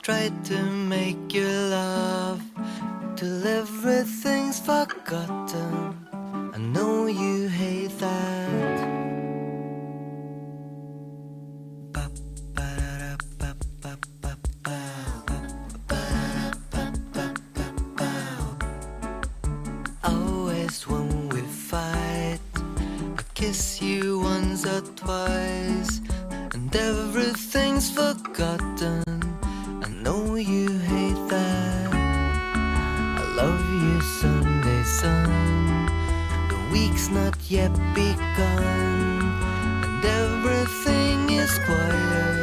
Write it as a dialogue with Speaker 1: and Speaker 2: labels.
Speaker 1: tried to make you laugh till everything's forgotten. I know you hate that. Always when we fight, I kiss you once or twice, and everything's forgotten. I know you hate that. I love you Sunday sun. The week's not yet begun, and everything is quiet.